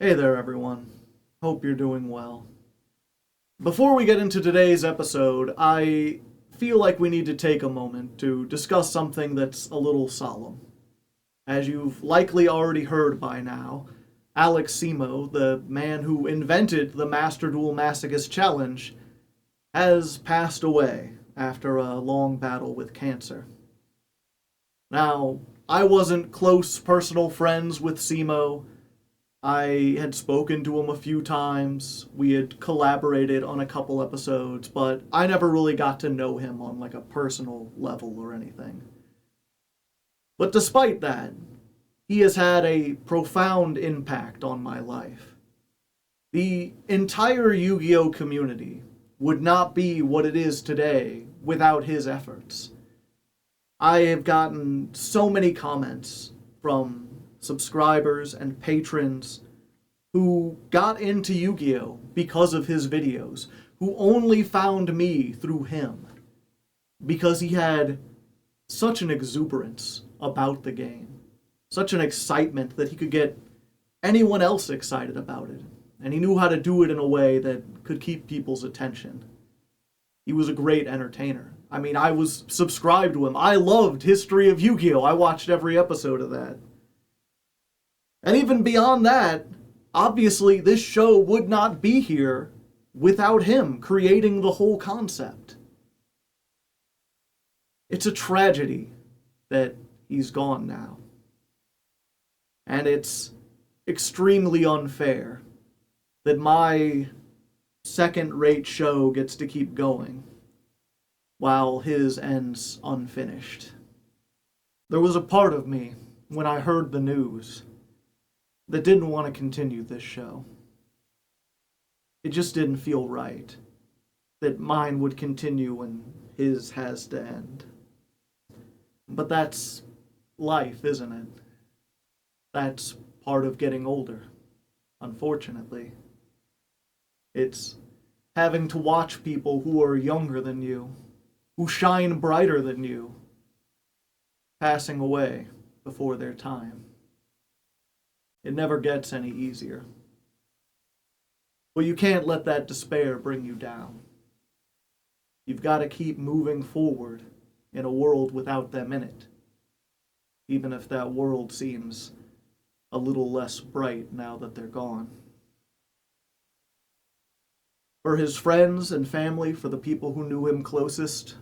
Hey there, everyone. Hope you're doing well. Before we get into today's episode, I feel like we need to take a moment to discuss something that's a little solemn. As you've likely already heard by now, Alex Cimo, the man who invented the Master Duel Masochist Challenge, has passed away after a long battle with cancer. Now, I wasn't close personal friends with Cimo. I had spoken to him a few times. We had collaborated on a couple episodes, but I never really got to know him on like a personal level or anything. But despite that, he has had a profound impact on my life. The entire Yu-Gi-Oh community would not be what it is today without his efforts. I have gotten so many comments from subscribers and patrons who got into Yu-Gi-Oh because of his videos, who only found me through him, because he had such an exuberance about the game, such an excitement that he could get anyone else excited about it, and he knew how to do it in a way that could keep people's attention. He was a great entertainer. I mean, I was subscribed to him. I loved History of Yu-Gi-Oh! I watched every episode of that. And even beyond that, obviously this show would not be here without him creating the whole concept. It's a tragedy that he's gone now. And it's extremely unfair that my second-rate show gets to keep going while his ends unfinished. There was a part of me, when I heard the news, that didn't want to continue this show. It just didn't feel right that mine would continue when his has to end. But that's life, isn't it? That's part of getting older, unfortunately. It's having to watch people who are younger than you, who shine brighter than you, passing away before their time. It never gets any easier. But you can't let that despair bring you down. You've got to keep moving forward in a world without them in it, even if that world seems a little less bright now that they're gone. For his friends and family, for the people who knew him closest,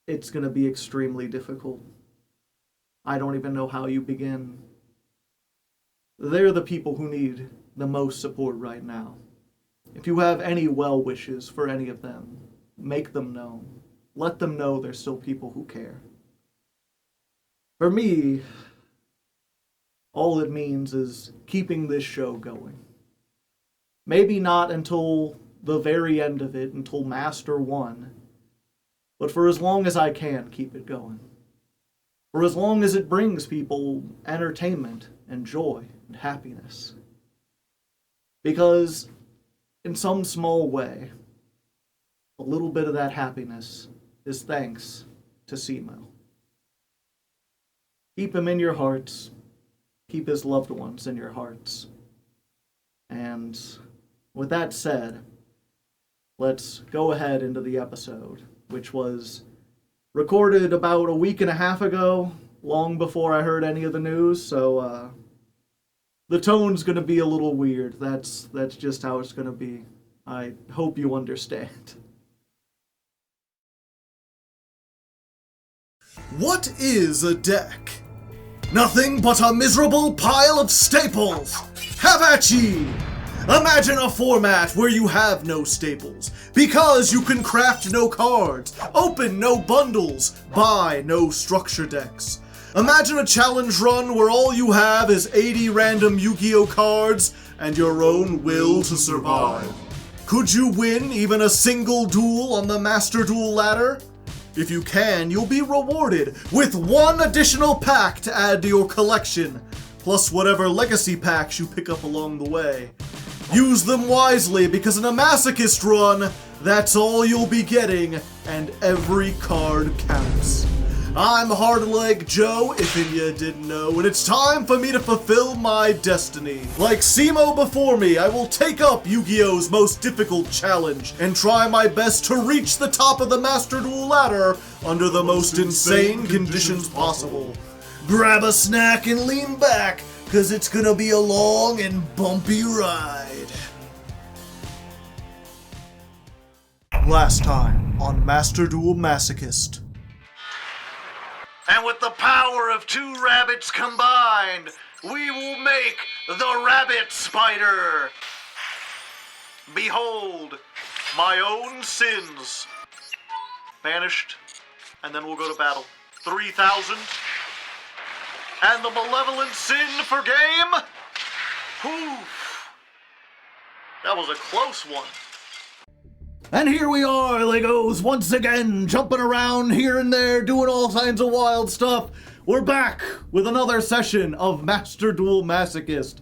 it's going to be extremely difficult. I don't even know how you begin. They're the people who need the most support right now. If you have any well wishes for any of them, make them known. Let them know there's still people who care. For me, all it means is keeping this show going. Maybe not until the very end of it, until Master 1, but for as long as I can keep it going. For as long as it brings people entertainment and joy and happiness. Because in some small way, a little bit of that happiness is thanks to Cimo. Keep him in your hearts. Keep his loved ones in your hearts. And with that said, let's go ahead into the episode, which was recorded about a week and a half ago, long before I heard any of the news, so the tone's gonna be a little weird. That's just how it's gonna be. I hope you understand. What is a deck? Nothing but a miserable pile of staples! Have at ye! Imagine a format where you have no staples, because you can craft no cards, open no bundles, buy no structure decks. Imagine a challenge run where all you have is 80 random Yu-Gi-Oh cards and your own will to survive. Could you win even a single duel on the Master Duel ladder? If you can, you'll be rewarded with one additional pack to add to your collection, plus whatever legacy packs you pick up along the way. Use them wisely, because in a Masochist run, that's all you'll be getting, and every card counts. I'm Hardleg Joe, if you didn't know, and it's time for me to fulfill my destiny. Like Cimo before me, I will take up Yu-Gi-Oh's most difficult challenge and try my best to reach the top of the Master Duel ladder under the most insane conditions possible. Grab a snack and lean back, cause it's gonna be a long and bumpy ride. Last time on Master Duel Masochist. And with the power of 2 rabbits combined, we will make the Rabbit Spider. Behold, my own sins. Banished, and then we'll go to battle. 3,000. And the malevolent sin for game. Whew. That was a close one. And here we are, Legos, once again, jumping around here and there, doing all kinds of wild stuff. We're back with another session of Master Duel Masochist.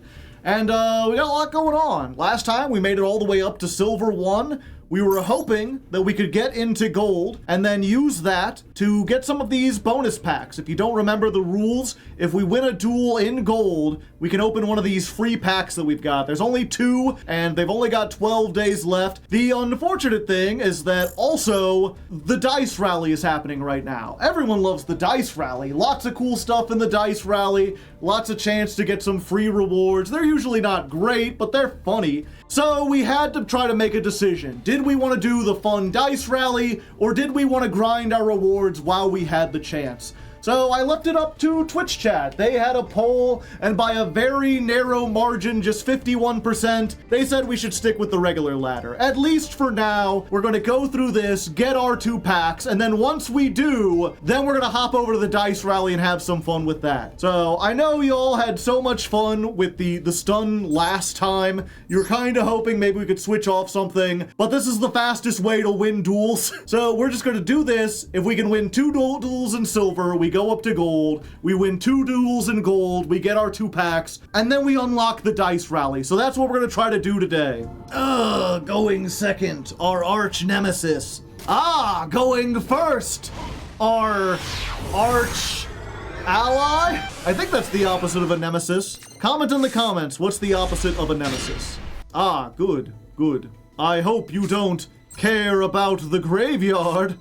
And we got a lot going on. Last time, we made it all the way up to Silver 1. We were hoping that we could get into Gold and then use that to get some of these bonus packs. If you don't remember the rules, if we win a duel in Gold, we can open one of these free packs that we've got. There's only 2, and they've only got 12 days left. The unfortunate thing is that also the Dice Rally is happening right now. Everyone loves the Dice Rally. Lots of cool stuff in the Dice Rally. Lots of chance to get some free rewards. They're usually not great, but they're funny. So we had to try to make a decision. Did we want to do the fun Dice Rally, or did we want to grind our rewards while we had the chance? So I left it up to Twitch chat. They had a poll, and by a very narrow margin, just 51%, they said we should stick with the regular ladder. At least for now, we're going to go through this, get our 2 packs, and then once we do, then we're going to hop over to the Dice Rally and have some fun with that. So I know y'all had so much fun with the stun last time. You're kind of hoping maybe we could switch off something, but this is the fastest way to win duels. So we're just going to do this. If we can win 2 duels in silver, we go up to Gold, we win 2 duels in Gold, we get our 2 packs, and then we unlock the Dice Rally. So that's what we're gonna try to do today. Going second, our arch nemesis. Going first, our arch ally? I think that's the opposite of a nemesis. Comment in the comments, what's the opposite of a nemesis? Good. I hope you don't care about the graveyard,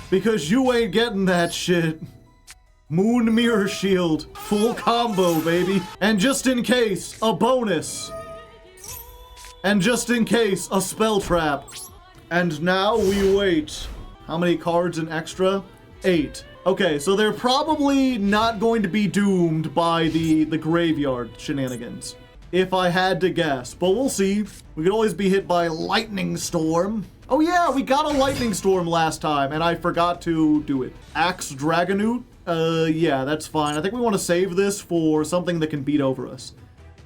because you ain't getting that shit. Moon Mirror Shield, full combo, baby. And just in case, a bonus. And just in case, a spell trap. And now we wait. How many cards in extra? 8. Okay, so they're probably not going to be doomed by the graveyard shenanigans, if I had to guess. But we'll see. We could always be hit by Lightning Storm. Oh yeah, we got a Lightning Storm last time, and I forgot to do it. Axe Dragonoot? Yeah, that's fine. I think we want to save this for something that can beat over us.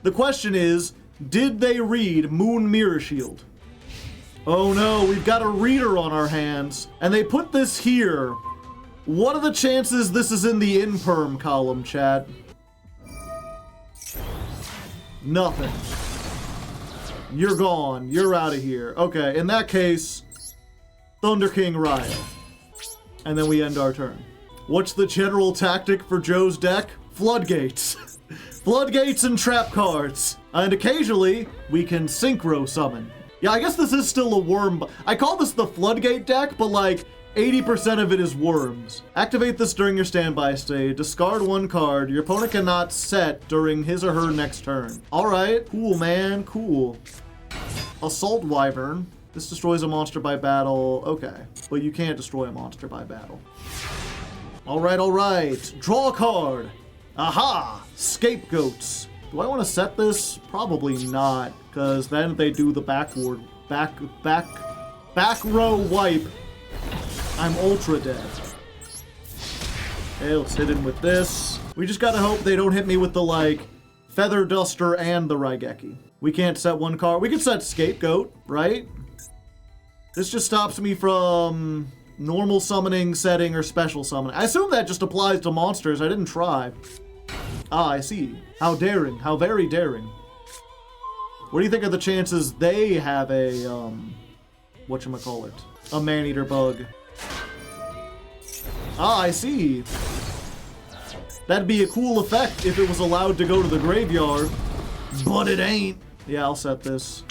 The question is, did they read Moon Mirror Shield? Oh no, we've got a reader on our hands, and they put this here. What are the chances this is in the imperm column, chat? Nothing. You're gone. You're out of here. Okay, in that case, Thunder King Ryo. And then we end our turn. What's the general tactic for Joe's deck? Floodgates. Floodgates and trap cards. And occasionally, we can synchro summon. Yeah, I guess this is still a worm. I call this the Floodgate deck, but like 80% of it is worms. Activate this during your standby stage. Discard 1 card. Your opponent cannot set during his or her next turn. Alright, cool, man, cool. Assault Wyvern. This destroys a monster by battle. Okay, but you can't destroy a monster by battle. Alright. Draw a card. Aha! Scapegoats. Do I want to set this? Probably not, because then they do the back row wipe. I'm ultra dead. Okay, let's hit him with this. We just gotta hope they don't hit me with the, like, Feather Duster and the Raigeki. We can't set 1 card. We can set Scapegoat, right? This just stops me from normal summoning, setting, or special summoning. I assume that just applies to monsters. I didn't try. I see. How daring. How very daring. What do you think are the chances they have a, whatchamacallit? A man-eater bug. Ah, I see. That'd be a cool effect if it was allowed to go to the graveyard, but it ain't. Yeah, I'll set this.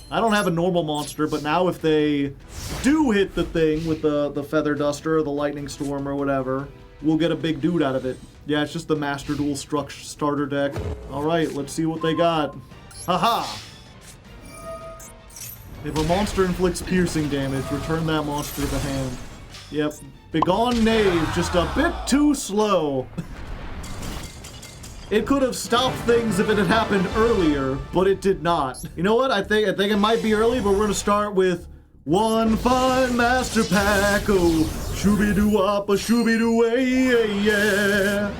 I don't have a normal monster, but now if they do hit the thing with the Feather Duster or the Lightning Storm or whatever, we'll get a big dude out of it. Yeah, it's just the Master Duel starter deck. Alright, let's see what they got. Haha! If a monster inflicts piercing damage, return that monster to the hand. Yep. Begone Knave, just a bit too slow. It could have stopped things if it had happened earlier, but it did not. You know what? I think it might be early, but we're gonna start with one fine master pack. Oh, shooby-doo-wop, a shooby-doo-way, yeah.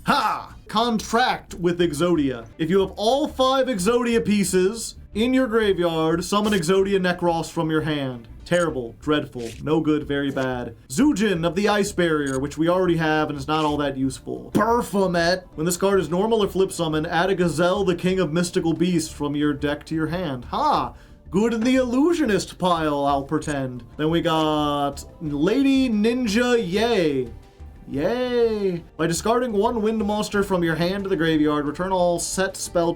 Ha! Contract with Exodia. If you have all 5 Exodia pieces in your graveyard, summon Exodia Necros from your hand. Terrible, dreadful, no good, very bad. Zujin of the Ice Barrier, which we already have and is not all that useful. Perfumet. When this card is normal or flip summon, add a Gazelle, the King of Mystical Beasts, from your deck to your hand. Ha! Good in the Illusionist pile, I'll pretend. Then we got Lady Ninja Yay. Yay! By discarding 1 wind monster from your hand to the graveyard, return all spell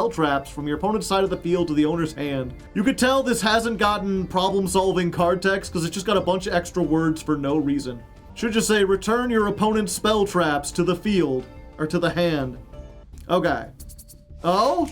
traps from your opponent's side of the field to the owner's hand. You could tell this hasn't gotten problem-solving card text because it's just got a bunch of extra words for no reason. Should just say, return your opponent's spell traps to the field, or to the hand. Okay. Oh?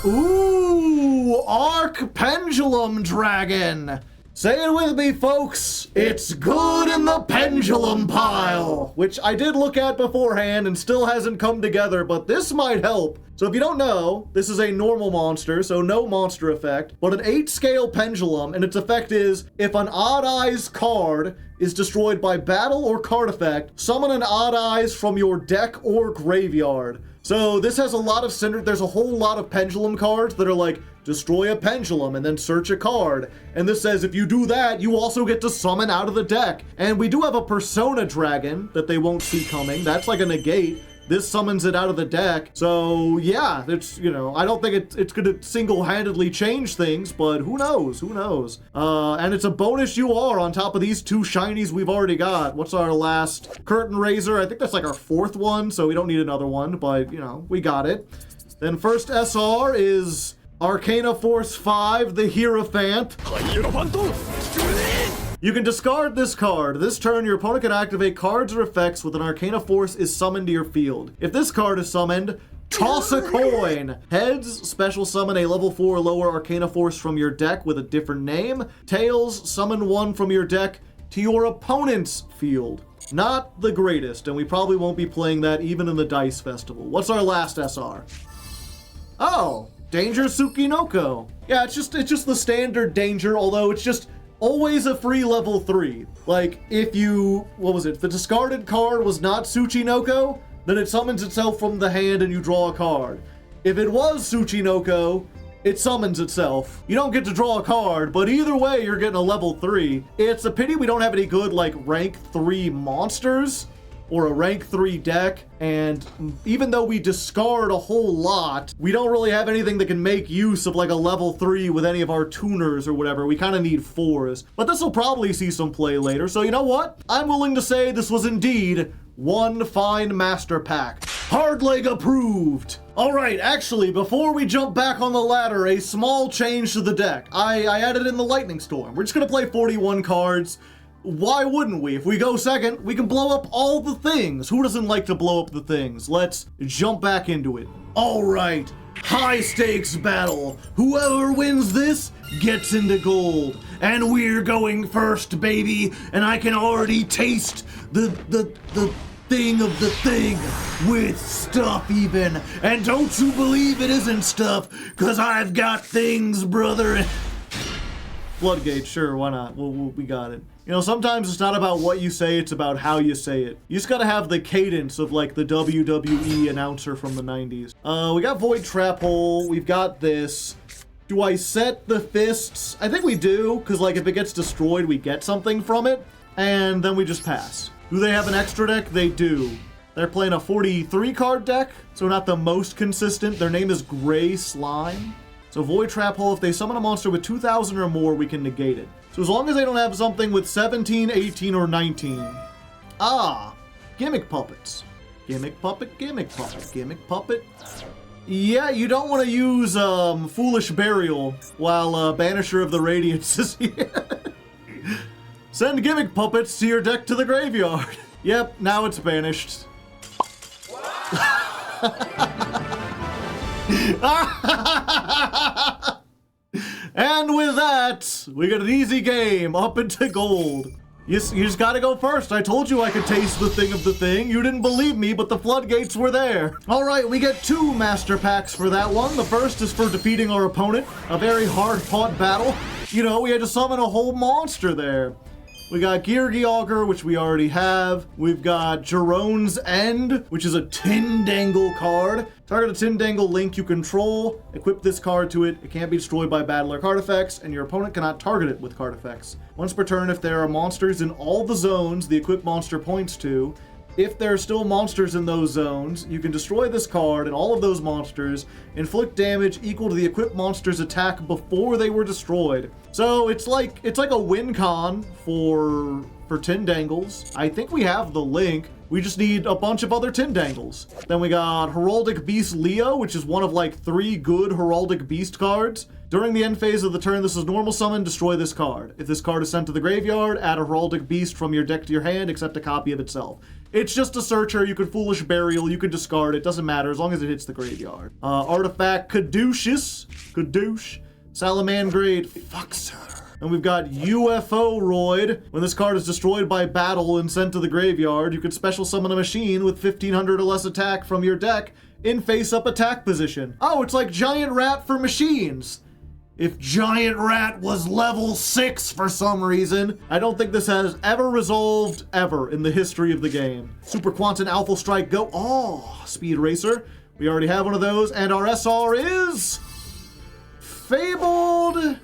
Ooh! Arc Pendulum Dragon! Say it with me, folks. It's good in the pendulum pile. Which I did look at beforehand and still hasn't come together, but this might help. So if you don't know, this is a normal monster, so no monster effect, but an 8-scale pendulum, and its effect is, if an Odd Eyes card is destroyed by battle or card effect, summon an Odd Eyes from your deck or graveyard. So this has a lot of there's a whole lot of pendulum cards that are like, destroy a pendulum and then search a card. And this says if you do that, you also get to summon out of the deck. And we do have a Persona Dragon that they won't see coming. That's like a negate. This summons it out of the deck. So yeah, it's, you know, I don't think it's gonna single-handedly change things, but who knows? Who knows? And it's a bonus UR on top of these 2 shinies we've already got. What's our last? Curtain Raiser. I think that's like our 4th one, so we don't need another one, but you know, we got it. Then first SR is Arcana Force 5, the Hierophant. You can discard this card. This turn, your opponent can activate cards or effects with an Arcana Force is summoned to your field. If this card is summoned, toss a coin. Heads, special summon a level 4 or lower Arcana Force from your deck with a different name. Tails, summon 1 from your deck to your opponent's field. Not the greatest, and we probably won't be playing that even in the Dice Festival. What's our last SR? Oh, Danger Tsukinoko. Yeah, it's just the standard Danger, although it's just always a free level 3. Like, if you, what was it? If the discarded card was not Tsuchinoko, then it summons itself from the hand and you draw a card. If it was Tsuchinoko, it summons itself. You don't get to draw a card, but either way, you're getting a level 3. It's a pity we don't have any good, like, rank 3 monsters or a rank 3 deck, and even though we discard a whole lot, we don't really have anything that can make use of like a level 3 with any of our tuners or whatever. We kind of need 4s, but this will probably see some play later, so you know what? I'm willing to say this was indeed one fine master pack. Hardleg approved! Alright, actually, before we jump back on the ladder, a small change to the deck. I added in the Lightning Storm. We're just gonna play 41 cards. Why wouldn't we? If we go second, we can blow up all the things. Who doesn't like to blow up the things? Let's jump back into it. All right, high stakes battle. Whoever wins this gets into gold. And we're going first, baby. And I can already taste the thing of the thing with stuff even. And don't you believe it isn't stuff, cause I've got things, brother. Floodgate, sure, why not? We got it. You know, sometimes it's not about what you say, it's about how you say it. You just gotta have the cadence of, like, the WWE announcer from the 90s. We got Void Trap Hole, we've got this. Do I set the fists? I think we do, because, like, if it gets destroyed, we get something from it, and then we just pass. Do they have an extra deck? They do. They're playing a 43 card deck, so not the most consistent. Their name is Gray Slime. So Void Trap Hole, if they summon a monster with 2,000 or more, we can negate it. So as long as they don't have something with 17, 18, or 19. Ah, Gimmick Puppets. Gimmick Puppet, Gimmick Puppet, Gimmick Puppet. Yeah, you don't want to use Foolish Burial while Banisher of the Radiance is here. Send Gimmick Puppets to your deck to the graveyard. Yep, now it's banished. And with that, we got an easy game up into gold. You just gotta go first. I told you I could taste the thing of the thing. You didn't believe me, but the floodgates were there. All right, we get 2 master packs for that one. The first is for defeating our opponent. A very hard-fought battle. You know, we had to summon a whole monster there. We got Yugioh, which we already have. We've got Jeroen's End, which is a Tindangle card. Target a Tindangle link you control. Equip this card to it. It can't be destroyed by battle or card effects, and your opponent cannot target it with card effects. Once per turn, if there are monsters in all the zones the equipped monster points to, if there are still monsters in those zones, you can destroy this card and all of those monsters, inflict damage equal to the equipped monster's attack before they were destroyed. So it's like a win con for Tindangles. I think we have the link. We just need a bunch of other Tindangles. Then we got Heraldic Beast Leo, which is one of like 3 good Heraldic Beast cards. During the end phase of the turn, this is normal summon, destroy this card. If this card is sent to the graveyard, add a Heraldic Beast from your deck to your hand, except a copy of itself. It's just a searcher, you can Foolish Burial, you can discard it, doesn't matter as long as it hits the graveyard. Artifact Caduceus, Salamangreat Fuxer. And we've got UFO Roid. When this card is destroyed by battle and sent to the graveyard, you can special summon a machine with 1,500 or less attack from your deck in face-up attack position. Oh, it's like Giant Rat for machines. If Giant Rat was level 6 for some reason. I don't think this has ever resolved ever in the history of the game. Super Quantum Alpha Strike Go. Oh, Speed Racer. We already have one of those. And our SR is Fabled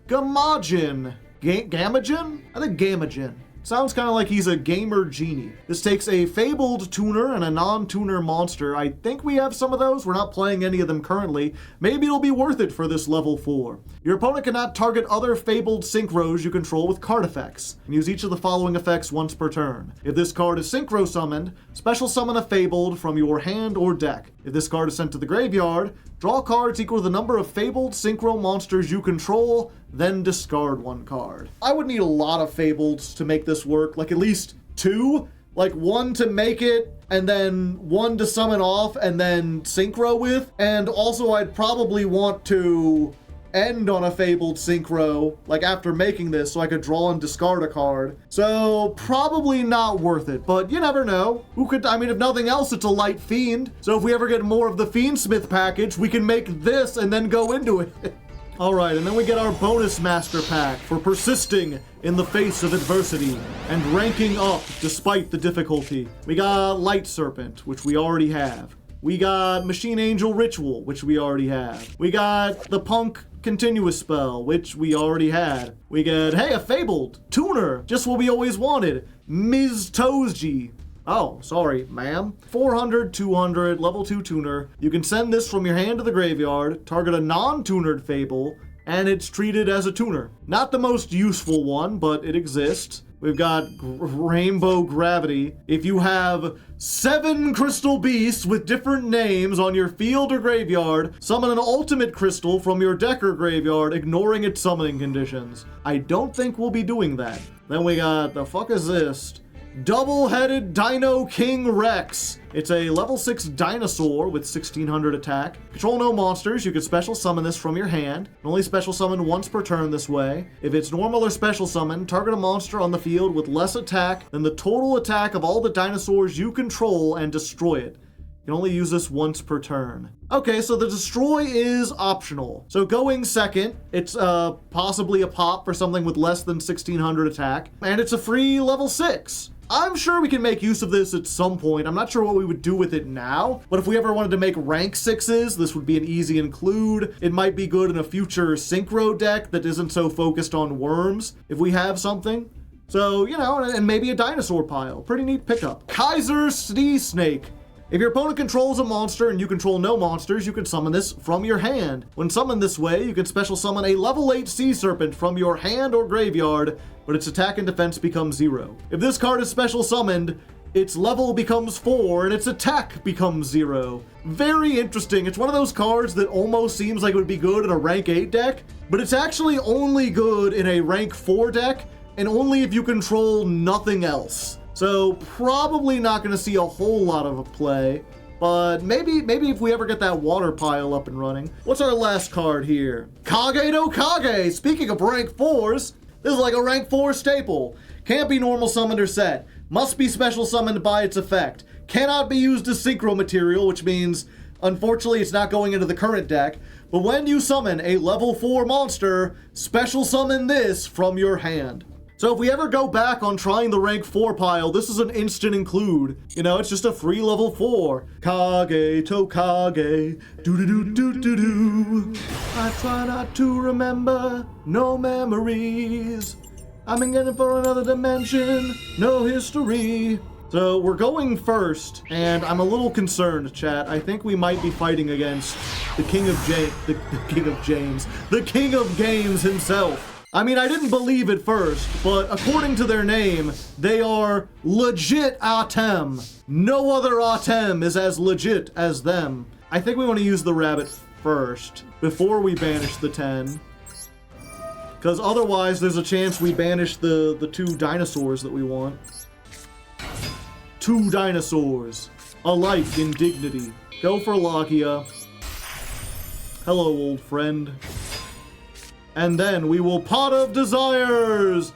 Gamajin. Gamajin? I think Gamajin. Sounds kind of like he's a gamer genie. This takes a Fabled Tuner and a non-tuner monster. I think we have some of those. We're not playing any of them currently. Maybe it'll be worth it for this level 4. Your opponent cannot target other Fabled Synchros you control with card effects, and use each of the following effects once per turn. If this card is Synchro summoned, special summon a Fabled from your hand or deck. If this card is sent to the graveyard, draw cards equal to the number of Fabled Synchro monsters you control, then discard 1 card. I would need a lot of Fableds to make this work, like at least 2, like 1 to make it, and then 1 to summon off, and then Synchro with, and also I'd probably want to end on a Fabled Synchro, like after making this, so I could draw and discard a card. So probably not worth it, but you never know. Who could, I mean, if nothing else, it's a light fiend. So if we ever get more of the Fiendsmith package, we can make this and then go into it. All right, and then we get our bonus master pack for persisting in the face of adversity and ranking up despite the difficulty. We got Light Serpent, which we already have. We got Machine Angel Ritual, which we already have. We got the Punk Continuous Spell, which we already had. We got, hey, a Fabled Tuner, just what we always wanted. Ms. Toji. Oh, sorry, ma'am. 400, 200, level 2 tuner. You can send this from your hand to the graveyard, target a non-tunered Fable, and it's treated as a tuner. Not the most useful one, but it exists. We've got Rainbow Gravity. If you have 7 crystal beasts with different names on your field or graveyard, summon an ultimate crystal from your deck or graveyard, ignoring its summoning conditions. I don't think we'll be doing that. Then we got, the fuck is this? Double-headed Dino King Rex. It's a level 6 dinosaur with 1,600 attack. Control no monsters. You can special summon this from your hand. Only special summon once per turn this way. If it's normal or special summon, target a monster on the field with less attack than the total attack of all the dinosaurs you control and destroy it. You can only use this once per turn. Okay, so the destroy is optional. So going second, it's possibly a pop for something with less than 1,600 attack, and it's a free level 6. I'm sure we can make use of this at some point. I'm not sure what we would do with it now, but if we ever wanted to make rank 6s, this would be an easy include. It might be good in a future synchro deck that isn't so focused on worms, if we have something. So, you know, and maybe a dinosaur pile. Pretty neat pickup. Kaiser Sea Snake. If your opponent controls a monster and you control no monsters, you can summon this from your hand. When summoned this way, you can special summon a level 8 sea serpent from your hand or graveyard, but its attack and defense becomes 0. If this card is special summoned, its level becomes 4 and its attack becomes 0. Very interesting. It's one of those cards that almost seems like it would be good in a rank 8 deck, but it's actually only good in a rank 4 deck, and only if you control nothing else. So probably not going to see a whole lot of play, but maybe if we ever get that water pile up and running. What's our last card here? Kage no Kage! Speaking of rank 4s, this is like a rank 4 staple. Can't be normal summoned or set. Must be special summoned by its effect. Cannot be used as synchro material, which means, unfortunately, it's not going into the current deck. But when you summon a level 4 monster, special summon this from your hand. So if we ever go back on trying the rank 4 pile, this is an instant include. You know, it's just a free level 4. Kage to Kage, do-do-do-do-do-do. I try not to remember, no memories. I'm in for another dimension, no history. So we're going first, and I'm a little concerned, chat. I think we might be fighting against the King of the King of Games himself. I mean, I didn't believe at first, but according to their name, they are legit Atem. No other Atem is as legit as them. I think we want to use the rabbit first, before we banish the 10. Because otherwise, there's a chance we banish the 2 dinosaurs that we want. 2 dinosaurs, alike in dignity. Go for Lakia. Hello, old friend. And then we will Pot of Desires!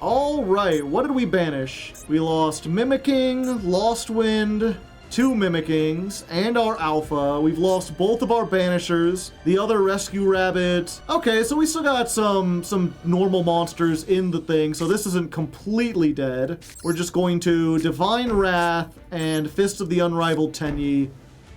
Alright, what did we banish? We lost Mimicking, Lost Wind, 2 Mimickings, and our Alpha. We've lost both of our Banishers, the other Rescue Rabbit. Okay, so we still got some normal monsters in the thing, so this isn't completely dead. We're just going to Divine Wrath and Fist of the Unrivaled Tenyi,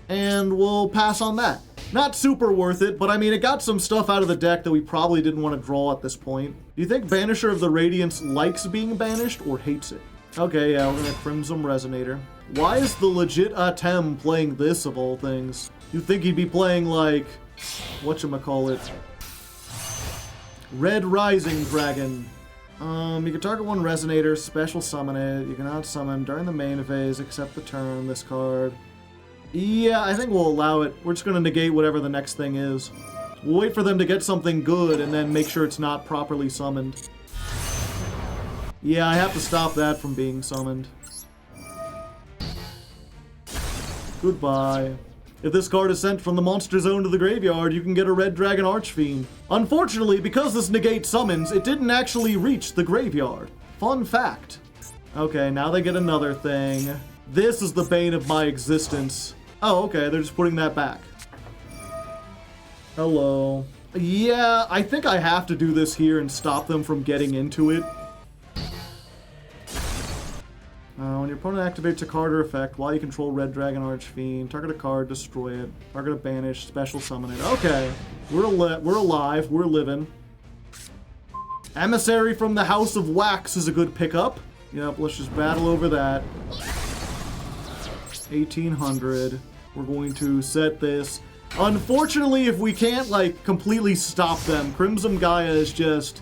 and we'll pass on that. Not super worth it, but I mean, it got some stuff out of the deck that we probably didn't want to draw at this point. Do you think Banisher of the Radiance likes being banished or hates it? Okay, yeah, we're gonna Crimson Resonator. Why is the legit Atem playing this of all things? You'd think he'd be playing like, whatchamacallit, Red Rising Dragon. You can target 1 Resonator, special summon it. You cannot summon during the main phase except the turn this card. Yeah, I think we'll allow it. We're just going to negate whatever the next thing is. We'll wait for them to get something good and then make sure it's not properly summoned. Yeah, I have to stop that from being summoned. Goodbye. If this card is sent from the monster zone to the graveyard, you can get a Red Dragon Archfiend. Unfortunately, because this negate summons, it didn't actually reach the graveyard. Fun fact. Okay, now they get another thing. This is the bane of my existence. Oh, okay, they're just putting that back. Hello. Yeah, I think I have to do this here and stop them from getting into it. When your opponent activates a card or effect while you control Red Dragon Archfiend, target a card, destroy it. Target a banish, special summon it. Okay, we're alive, we're living. Emissary from the House of Wax is a good pickup. Yep, let's just battle over that. 1800. We're going to set this. Unfortunately, if we can't, like, completely stop them, Crimson Gaia is just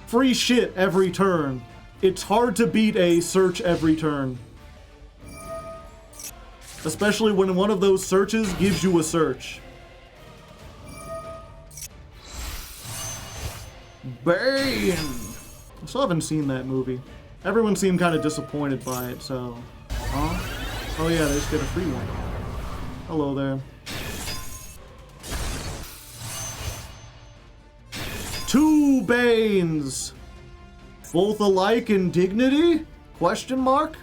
free shit every turn. It's hard to beat a search every turn. Especially when one of those searches gives you a search. Bane! I still haven't seen that movie. Everyone seemed kind of disappointed by it, so... Huh? Oh yeah, they just get a free one. Hello there. 2 Banes! Both alike in dignity? Question mark?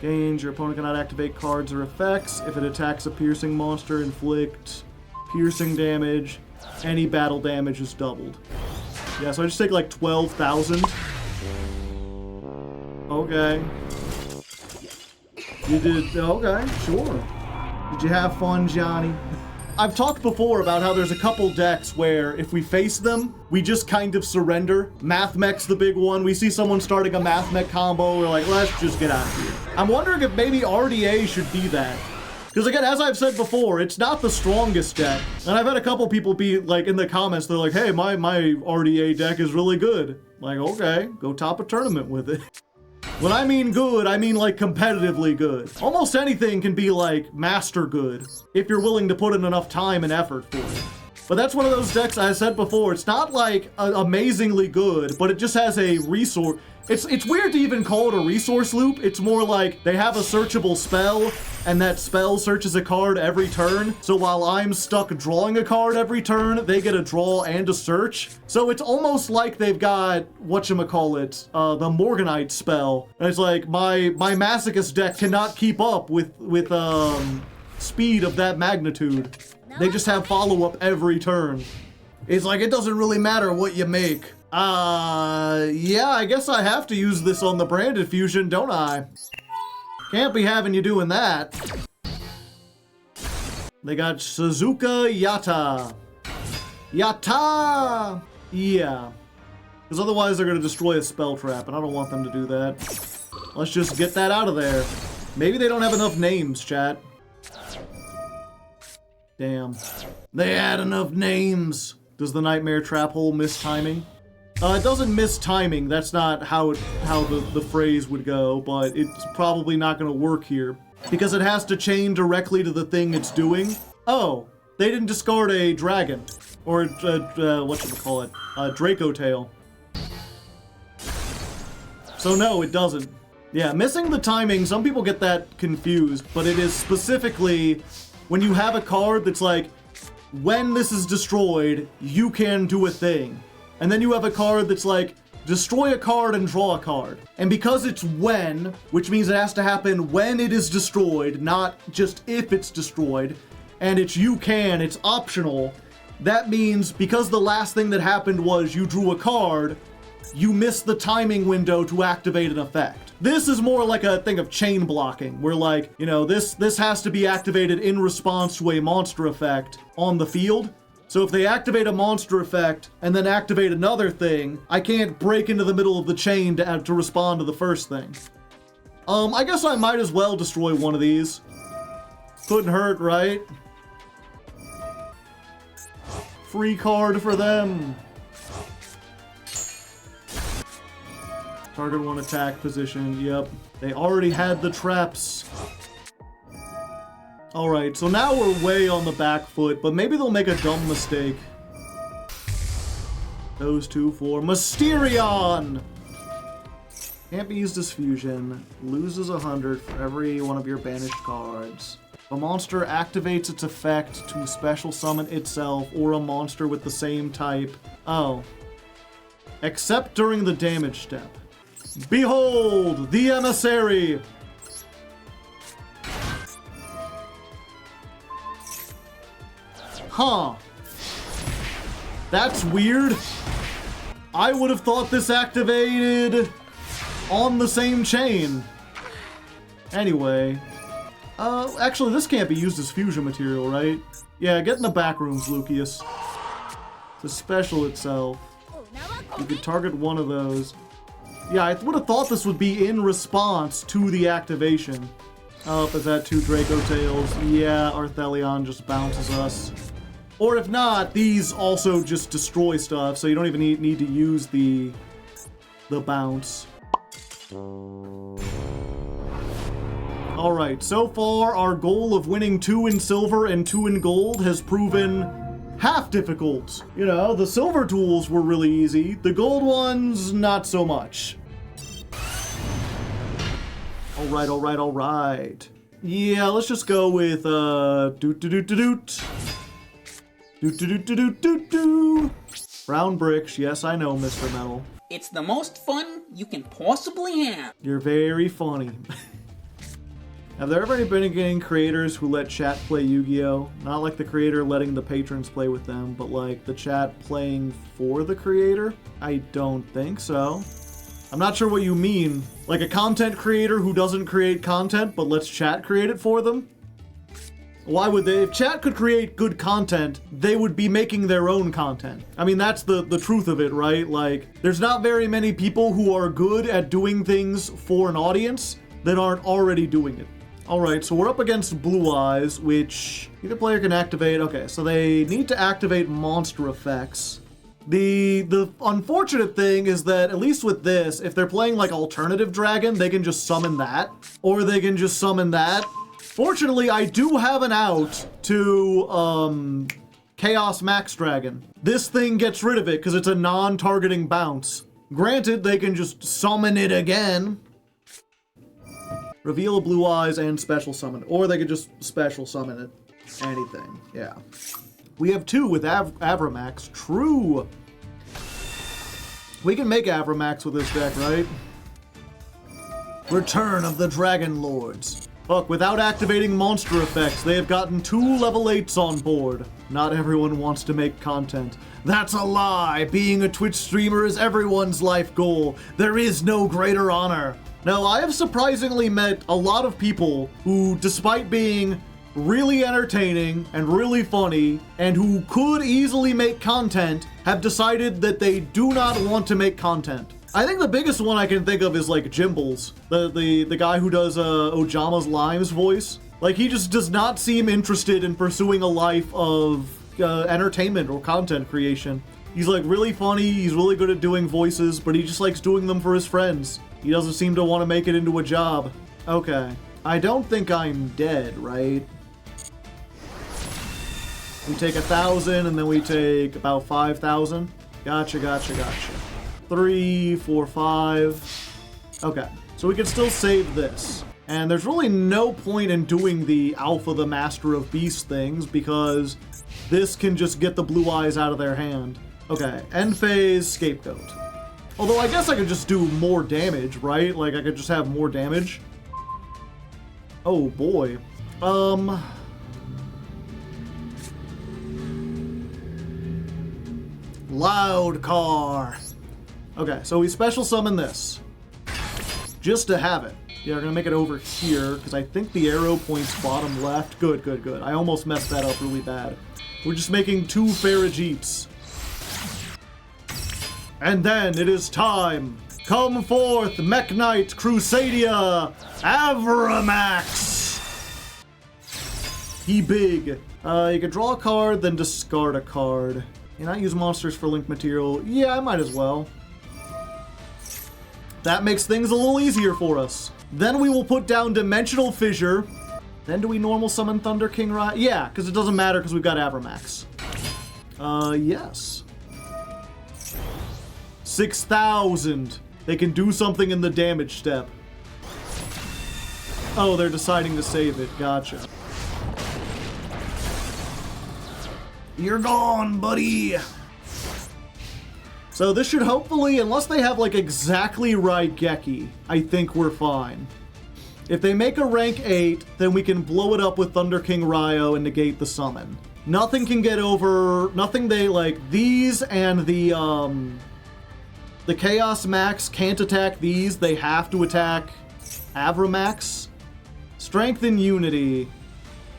Gains, your opponent cannot activate cards or effects. If it attacks a piercing monster, inflict piercing damage. Any battle damage is doubled. Yeah, so I just take like 12,000. Okay. You did, okay, sure. Did you have fun, Johnny? I've talked before about how there's a couple decks where if we face them, we just kind of surrender. Math Mech's the big one. We see someone starting a Math Mech combo, we're like, let's just get out of here. I'm wondering if maybe RDA should be that. Because again, as I've said before, it's not the strongest deck. And I've had a couple people be like in the comments, they're like, hey, my RDA deck is really good. Like, okay, go top a tournament with it. When I mean good, I mean like competitively good. Almost anything can be like master good if you're willing to put in enough time and effort for it. But that's one of those decks I said before, it's not like amazingly good, but it just has a resource. It's weird to even call it a resource loop. It's more like they have a searchable spell, and that spell searches a card every turn. So while I'm stuck drawing a card every turn, they get a draw and a search. So it's almost like they've got, whatchamacallit, the Morganite spell. And it's like, my Masochist deck cannot keep up with speed of that magnitude. They just have follow-up every turn. It's like, it doesn't really matter what you make. Yeah, I guess I have to use this on the branded fusion, don't I? Can't be having you doing that. They got Suzuka Yata. Yata! Yeah. Because otherwise they're going to destroy a spell trap, and I don't want them to do that. Let's just get that out of there. Maybe they don't have enough names, chat. Damn. They had enough names. Does the Nightmare Trap Hole miss timing? It doesn't miss timing. That's not how the phrase would go, but it's probably not going to work here. Because it has to chain directly to the thing it's doing. Oh, they didn't discard a dragon. Or, whatchamacallit? A Draco Tail. So no, it doesn't. Yeah, missing the timing, some people get that confused, but it is specifically when you have a card that's like, when this is destroyed, you can do a thing. And then you have a card that's like, destroy a card and draw a card. And because it's when, which means it has to happen when it is destroyed, not just if it's destroyed, and it's optional, that means because the last thing that happened was you drew a card, you missed the timing window to activate an effect. This is more like a thing of chain blocking, where like, you know, this has to be activated in response to a monster effect on the field. So if they activate a monster effect and then activate another thing, I can't break into the middle of the chain to respond to the first thing. I guess I might as well destroy one of these. Couldn't hurt, right? Free card for them. Target one attack position, yep. They already had the traps. Alright, so now we're way on the back foot, but maybe they'll make a dumb mistake. Those two for Mysterion! Can't be used as fusion. Loses 100 for every one of your banished cards. A monster activates its effect to special summon itself or a monster with the same type. Oh. Except during the damage step. Behold, the Emissary! Huh. That's weird. I would have thought this activated on the same chain. Anyway. Actually, this can't be used as fusion material, right? Yeah, get in the back rooms, Lucius. The special itself. You could target one of those. Yeah, I would have thought this would be in response to the activation. Oh, is that two Draco Tails? Yeah, Arthelion just bounces us. Or if not, these also just destroy stuff, so you don't even need to use the bounce. Alright, so far our goal of winning 2 in silver and 2 in gold has proven half difficult. You know, the silver tools were really easy, the gold ones, not so much. Alright. Yeah, let's just go with, doot. Brown bricks, yes I know, Mr. Metal. It's the most fun you can possibly have. You're very funny. Have there ever been any creators who let chat play Yu-Gi-Oh? Not like the creator letting the patrons play with them, but like the chat playing for the creator? I don't think so. I'm not sure what you mean. Like a content creator who doesn't create content but lets chat create it for them? Why would they? If chat could create good content, they would be making their own content. I mean, that's the truth of it, right? Like, there's not very many people who are good at doing things for an audience that aren't already doing it. Alright, so we're up against Blue Eyes, which either player can activate. Okay, so they need to activate monster effects. The unfortunate thing is that, at least with this, if they're playing like Alternative Dragon, they can just summon that. Or they can just summon that. Fortunately, I do have an out to Chaos Max Dragon. This thing gets rid of it because it's a non-targeting bounce. Granted, they can just summon it again. Reveal a Blue Eyes and special summon. Or they could just special summon it. Anything. Yeah. We have 2 with Avramax. True. We can make Avramax with this deck, right? Return of the Dragon Lords. Look, without activating monster effects, they have gotten 2 level 8s on board. Not everyone wants to make content. That's a lie! Being a Twitch streamer is everyone's life goal. There is no greater honor. Now, I have surprisingly met a lot of people who, despite being really entertaining and really funny, and who could easily make content, have decided that they do not want to make content. I think the biggest one I can think of is like Jimbles, the guy who does Ojama's Lime's voice. Like, he just does not seem interested in pursuing a life of entertainment or content creation. He's like really funny, he's really good at doing voices, but he just likes doing them for his friends. He doesn't seem to want to make it into a job. Okay. I don't think I'm dead, right? We take 1,000 and then we take about 5,000. Gotcha. 3, 4, 5. Okay. So we can still save this. And there's really no point in doing the Alpha the Master of Beast things because this can just get the Blue Eyes out of their hand. Okay. End phase, Scapegoat. Although I guess I could just do more damage, right? Like, I could just have more damage. Oh, boy. Loud Car. Okay, so we special summon this. Just to have it. Yeah, we're gonna make it over here, because I think the arrow points bottom left. Good. I almost messed that up really bad. We're just making 2 Pharajeets. And then it is time. Come forth, Mech Knight Crusadia Avramax. He big. You can draw a card, then discard a card. Can I use monsters for link material? Yeah, I might as well. That makes things a little easier for us. Then we will put down Dimensional Fissure. Then do we normal summon Thunder King Rye? Yeah, because it doesn't matter because we've got Avramax. Yes. 6,000. They can do something in the damage step. Oh, they're deciding to save it. Gotcha. You're gone, buddy. So this should hopefully, unless they have like exactly Raigeki, I think we're fine. If they make a rank 8, then we can blow it up with Thunder King Ryo and negate the summon. Nothing can get over, nothing they like, these and the Chaos Max can't attack these, they have to attack Avramax. Strength and Unity.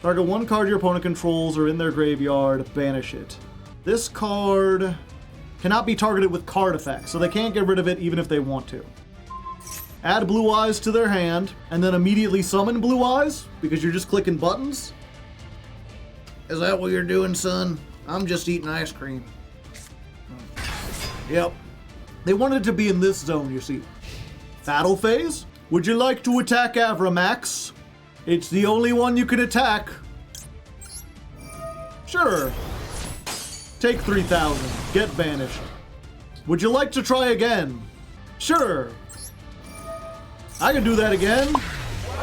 Target 1 card your opponent controls or in their graveyard, banish it. This card cannot be targeted with card effects, so they can't get rid of it even if they want to. Add Blue Eyes to their hand, and then immediately summon Blue Eyes, because you're just clicking buttons. Is that what you're doing, son? I'm just eating ice cream. Yep. They wanted to be in this zone, you see. Battle phase? Would you like to attack Avramax? It's the only one you can attack. Sure. Take 3,000. Get banished. Would you like to try again? Sure. I can do that again.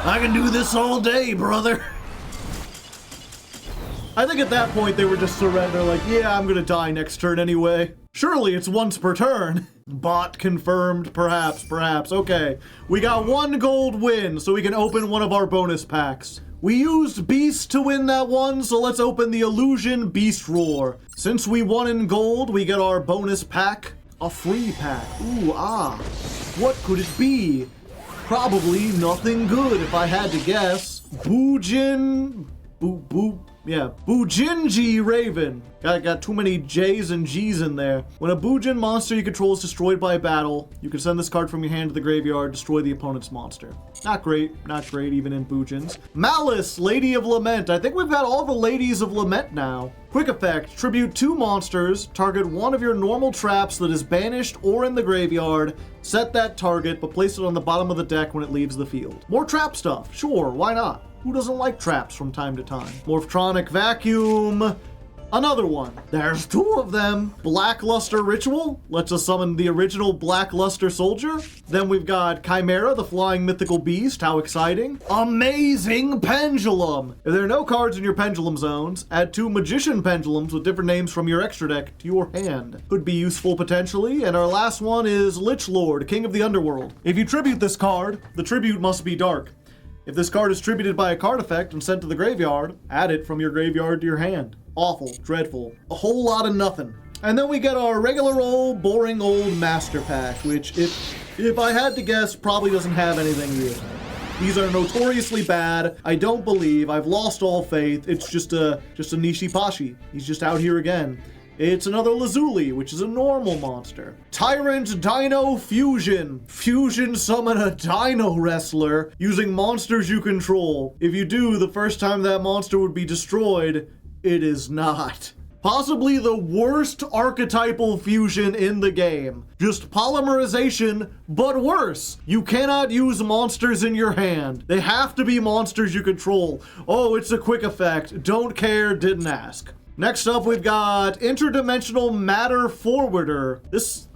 I can do this all day, brother. I think at that point they were just surrender, like, yeah, I'm gonna die next turn anyway. Surely it's once per turn. Bot confirmed, perhaps. Okay, we got 1 gold win, so we can open one of our bonus packs. We used Beast to win that one, so let's open the Illusion Beast Roar. Since we won in gold, we get our bonus pack, a free pack. Ooh, what could it be? Probably nothing good if I had to guess. Bujin Bujinji Raven. Got too many J's and G's in there. When a Bujin monster you control is destroyed by a battle, you can send this card from your hand to the graveyard, destroy the opponent's monster. Not great even in Bujins. Malice, Lady of Lament. I think we've got all the Ladies of Lament now. Quick effect, tribute 2 monsters, target one of your normal traps that is banished or in the graveyard, set that target, but place it on the bottom of the deck when it leaves the field. More trap stuff, sure, why not? Who doesn't like traps from time to time? Morphtronic Vacuum. Another one. There's 2 of them. Blackluster Ritual lets us summon the original Blackluster Soldier. Then we've got Chimera, the flying mythical beast. How exciting. Amazing Pendulum. If there are no cards in your Pendulum zones, add 2 Magician Pendulums with different names from your extra deck to your hand. Could be useful potentially. And our last one is Lich Lord, King of the Underworld. If you tribute this card, the tribute must be dark. If this card is tributed by a card effect and sent to the graveyard, add it from your graveyard to your hand. Awful, dreadful, a whole lot of nothing. And then we get our regular old, boring old Master Pack, which, if I had to guess, probably doesn't have anything here. These are notoriously bad. I don't believe. I've lost all faith. It's just a Nishipashi. He's just out here again. It's another Lazuli, which is a normal monster. Tyrant Dino Fusion. Fusion summon a Dino Wrestler using monsters you control. If you do, the first time that monster would be destroyed, it is not. Possibly the worst archetypal fusion in the game. Just polymerization, but worse. You cannot use monsters in your hand. They have to be monsters you control. Oh, it's a quick effect. Don't care, didn't ask. Next up, we've got Interdimensional Matter Forwarder.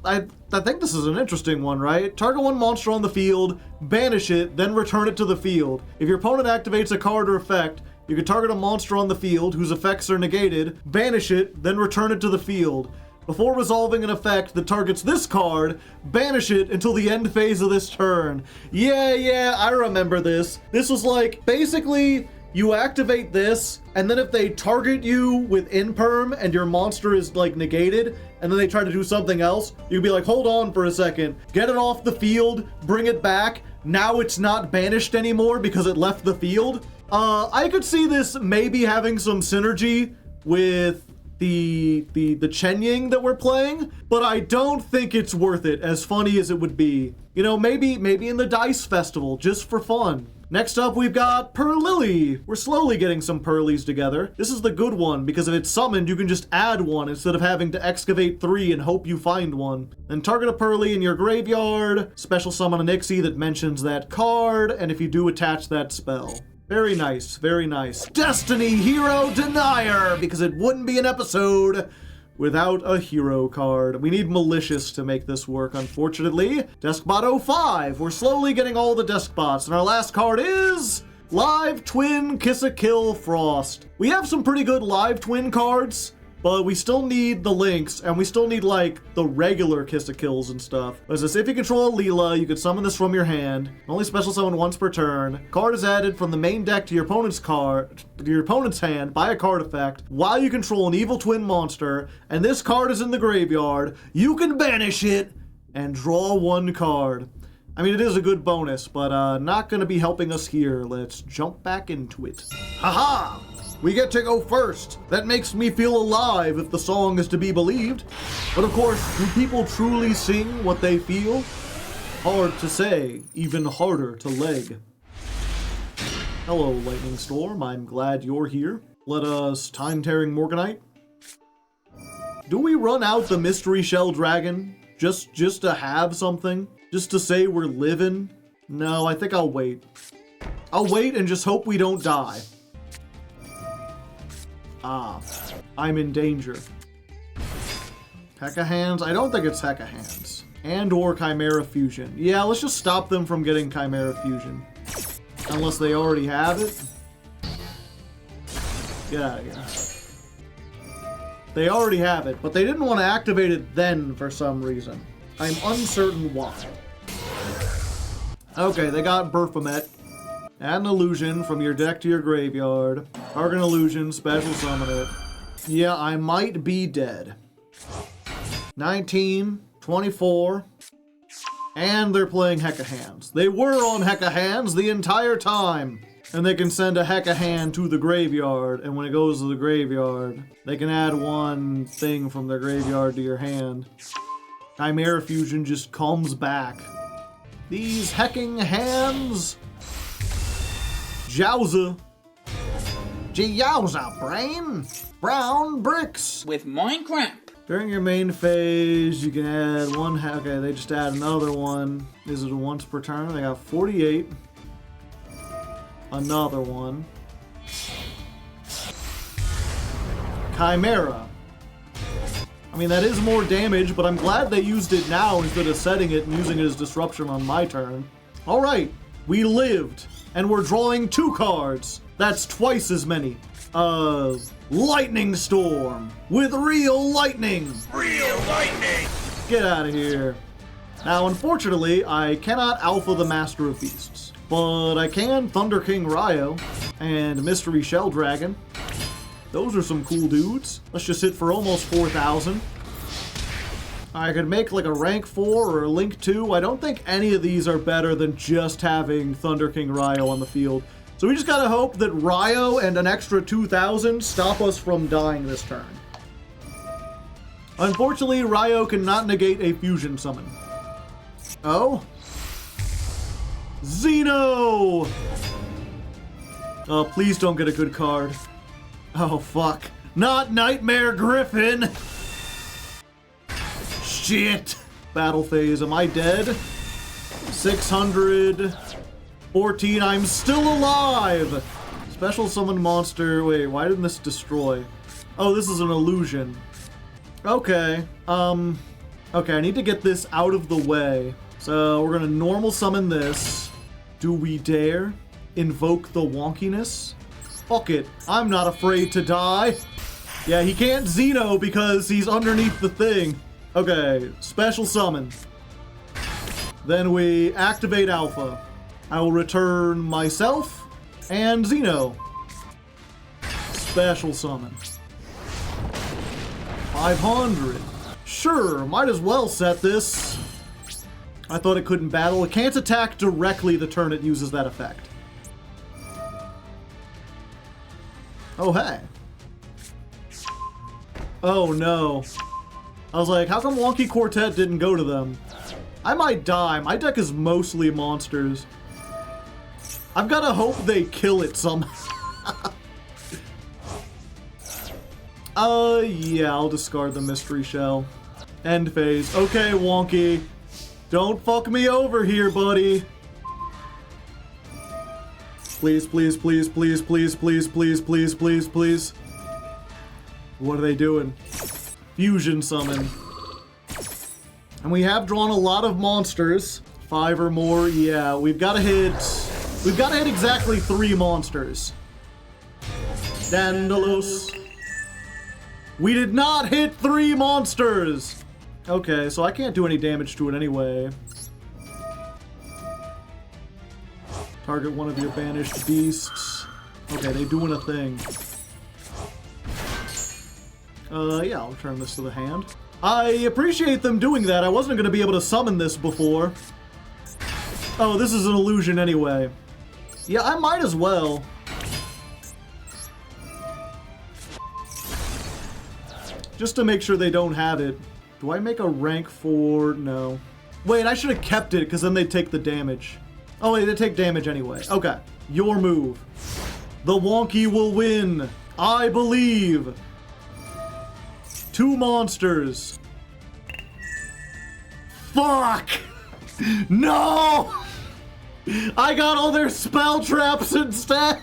I think this is an interesting one, right? Target one monster on the field, banish it, then return it to the field. If your opponent activates a card or effect, you can target a monster on the field whose effects are negated, banish it, then return it to the field. Before resolving an effect that targets this card, banish it until the end phase of this turn. Yeah, I remember this. This was like, basically, you activate this, and then if they target you with Imperm and your monster is like negated, and then they try to do something else, you can be like, hold on for a second, get it off the field, bring it back, now it's not banished anymore because it left the field. I could see this maybe having some synergy with the Chenying that we're playing, but I don't think it's worth it, as funny as it would be. You know, maybe in the Dice Festival, just for fun. Next up, we've got Purlily. We're slowly getting some Purlies together. This is the good one, because if it's summoned, you can just add one instead of having to excavate 3 and hope you find one. Then target a Purly in your graveyard, special summon an Ixie that mentions that card, and if you do, attach that spell. Very nice, very nice. Destiny Hero Denier, because it wouldn't be an episode without a hero card. We need Malicious to make this work, unfortunately. Deskbot 05. We're slowly getting all the Deskbots, and our last card is Live Twin Kiss-a-Kill Frost. We have some pretty good Live Twin cards, but we still need the links, and we still need, like, the regular Kiss-a-Kills and stuff. As this, if you control a Leela, you can summon this from your hand. Only special summon once per turn. Card is added from the main deck to your opponent's hand by a card effect while you control an evil twin monster, and this card is in the graveyard. You can banish it and draw 1 card. I mean, it is a good bonus, but not gonna be helping us here. Let's jump back into it. Haha! We get to go first. That makes me feel alive if the song is to be believed. But of course, do people truly sing what they feel? Hard to say, even harder to leg. Hello, Lightning Storm. I'm glad you're here. Let us Time-Tearing Morganite. Do we run out the Mystery Shell Dragon? Just to have something? Just to say we're living? No, I think I'll wait. I'll wait and just hope we don't die. I'm in danger. Hecka Hands? I don't think it's Hecka Hands. And or Chimera Fusion. Yeah, let's just stop them from getting Chimera Fusion. Unless they already have it. Get out of here. They already have it, but they didn't want to activate it then for some reason. I'm uncertain why. Okay, they got Berfomet. Add an illusion from your deck to your graveyard. Target an illusion, special summon it. Yeah, I might be dead. 19, 24, and they're playing Hecka Hands. They were on Hecka Hands the entire time. And they can send a Hecka hand to the graveyard, and when it goes to the graveyard, they can add one thing from their graveyard to your hand. Chimera Fusion just comes back. These hecking hands. Jowza. Yowza, brain. Brown bricks. With Minecraft. During your main phase, you can add one. Okay, they just add another one. Is it a once per turn? They got 48. Another one. Chimera. I mean, that is more damage, but I'm glad they used it now instead of setting it and using it as disruption on my turn. Alright, we lived, and we're drawing 2 cards. That's twice as many. Lightning Storm with real lightning. Real lightning! Get out of here. Now, unfortunately, I cannot alpha the Master of Beasts, but I can Thunder King Ryo and Mystery Shell Dragon. Those are some cool dudes. Let's just hit for almost 4,000. I could make like a rank 4 or a link 2. I don't think any of these are better than just having Thunder King Ryo on the field. So we just gotta hope that Ryo and an extra 2,000 stop us from dying this turn. Unfortunately, Ryo cannot negate a fusion summon. Oh? Xeno! Oh, please don't get a good card. Oh, fuck. Not Nightmare Griffin! Shit! Battle phase, am I dead? 614, I'm still alive! Special summon monster, wait, why didn't this destroy? Oh, this is an illusion. Okay, okay, I need to get this out of the way. So, we're gonna normal summon this. Do we dare invoke the wonkiness? Fuck it, I'm not afraid to die. Yeah, he can't Xeno because he's underneath the thing. Okay, special summon. Then we activate Alpha. I will return myself and Xeno. Special summon. 500. Sure, might as well set this. I thought it couldn't battle. It can't attack directly the turn it uses that effect. Oh, hey. Oh, no. I was like, how come Wonky Quartet didn't go to them? I might die. My deck is mostly monsters. I've got to hope they kill it somehow. Yeah, I'll discard the Mystery Shell. End phase. Okay, Wonky. Don't fuck me over here, buddy. Please, please, please, please, please, please, please, please, please, please. What are they doing? Fusion summon. And we have drawn a lot of monsters. 5 or more, yeah. We've got to hit exactly 3 monsters. Dandalos. We did not hit 3 monsters! Okay, so I can't do any damage to it anyway. Target one of your banished beasts. Okay, they doing a thing. Yeah, I'll return this to the hand. I appreciate them doing that. I wasn't going to be able to summon this before. Oh, this is an illusion anyway. Yeah, I might as well. Just to make sure they don't have it. Do I make a rank 4? No. Wait, I should have kept it because then they'd take the damage. Oh wait, they take damage anyway. Okay, your move. The Wonky will win. I believe. 2 monsters. Fuck! No! I got all their spell traps instead!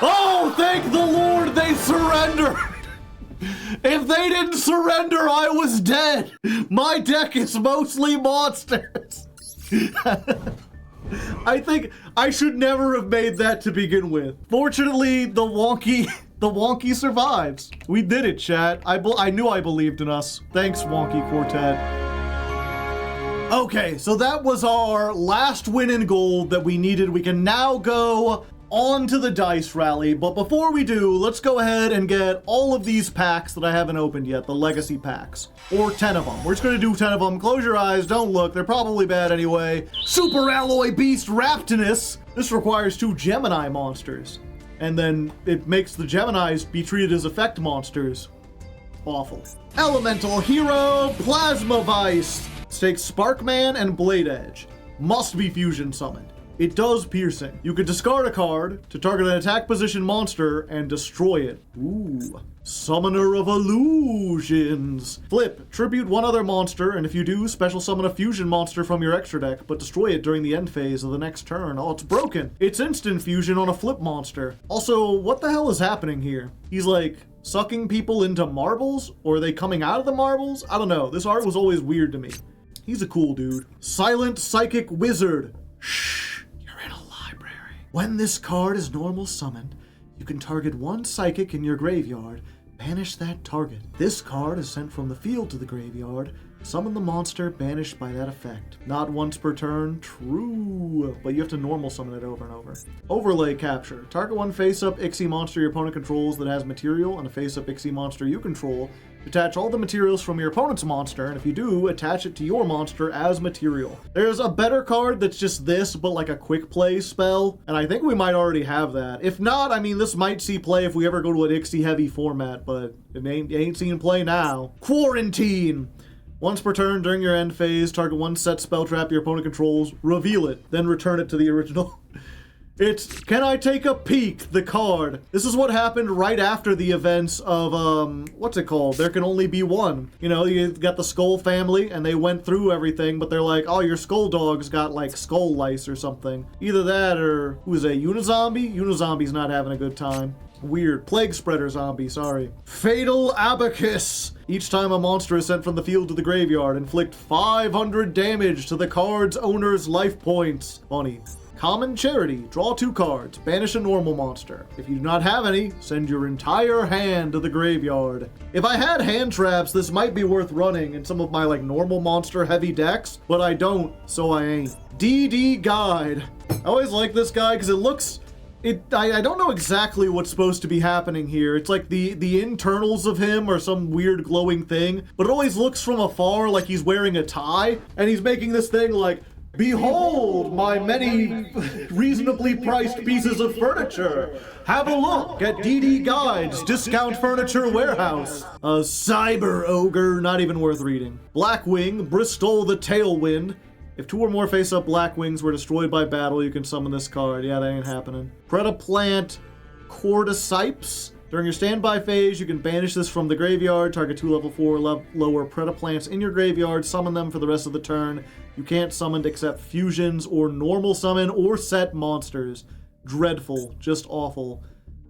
Oh, thank the Lord they surrendered! If they didn't surrender, I was dead! My deck is mostly monsters! I think I should never have made that to begin with. Fortunately, the Wonky survives. We did it, chat. I knew I believed in us. Thanks, Wonky Quartet. Okay, so that was our last win in gold that we needed. We can now go on to the dice rally, but before we do, let's go ahead and get all of these packs that I haven't opened yet, the legacy packs, or 10 of them. We're just gonna do 10 of them. Close your eyes, don't look, they're probably bad anyway. Super Alloy Beast Raptinus, This requires 2 Gemini monsters. And then it makes the Geminis be treated as effect monsters. Awful. Elemental Hero Plasma Vice. Takes Sparkman and Blade Edge. Must be fusion summoned. It does piercing. You could discard a card to target an attack position monster and destroy it. Ooh. Summoner of Illusions. Flip. Tribute 1 other monster, and if you do, special summon a fusion monster from your extra deck, but destroy it during the end phase of the next turn. Oh, it's broken. It's instant fusion on a flip monster. Also, what the hell is happening here? He's like sucking people into marbles? Or are they coming out of the marbles? I don't know. This art was always weird to me. He's a cool dude. Silent Psychic Wizard. Shh. When this card is normal summoned, you can target 1 psychic in your graveyard, banish that target. This card is sent from the field to the graveyard, summon the monster banished by that effect. Not once per turn, true, but you have to normal summon it over and over. Overlay Capture. Target 1 face-up Ixie monster your opponent controls that has material, and a face-up Ixie monster you control. Attach all the materials from your opponent's monster, and if you do, attach it to your monster as material. There's a better card that's just this, but like a quick play spell, and I think we might already have that. If not, I mean, this might see play if we ever go to an Ixie-heavy format, but it ain't seen play now. Quarantine! Once per turn during your end phase, target 1 set spell trap your opponent controls, reveal it, then return it to the original. It's Can I Take a Peek, the card. This is what happened right after the events of, what's it called? There Can Only Be One. You know, you got the Skull family, and they went through everything, but they're like, oh, your Skull dog's got, like, skull lice or something. Either that or, who is that, Unizombie? Unizombie's not having a good time. Weird. Plague Spreader Zombie, sorry. Fatal Abacus. Each time a monster is sent from the field to the graveyard, inflict 500 damage to the card's owner's life points. Funny. Common Charity. Draw 2 cards. Banish a normal monster. If you do not have any, send your entire hand to the graveyard. If I had hand traps, this might be worth running in some of my like normal monster heavy decks, but I don't, so I ain't. DD Guide. I always like this guy because it looks... I don't know exactly what's supposed to be happening here. It's like the internals of him or some weird glowing thing, but it always looks from afar like he's wearing a tie, and he's making this thing like, behold my many reasonably priced pieces of furniture. Have a look at DD Guide's Discount Furniture Warehouse. A Cyber Ogre, not even worth reading. Blackwing, Bristol the Tailwind. If 2 or more face-up Blackwings were destroyed by battle, you can summon this card. Yeah, that ain't happening. Predaplant Cordyceps. During your standby phase, you can banish this from the graveyard, target 2 level 4 lower Predaplants in your graveyard, summon them for the rest of the turn. You can't summon except fusions or normal summon or set monsters. Dreadful. Just awful.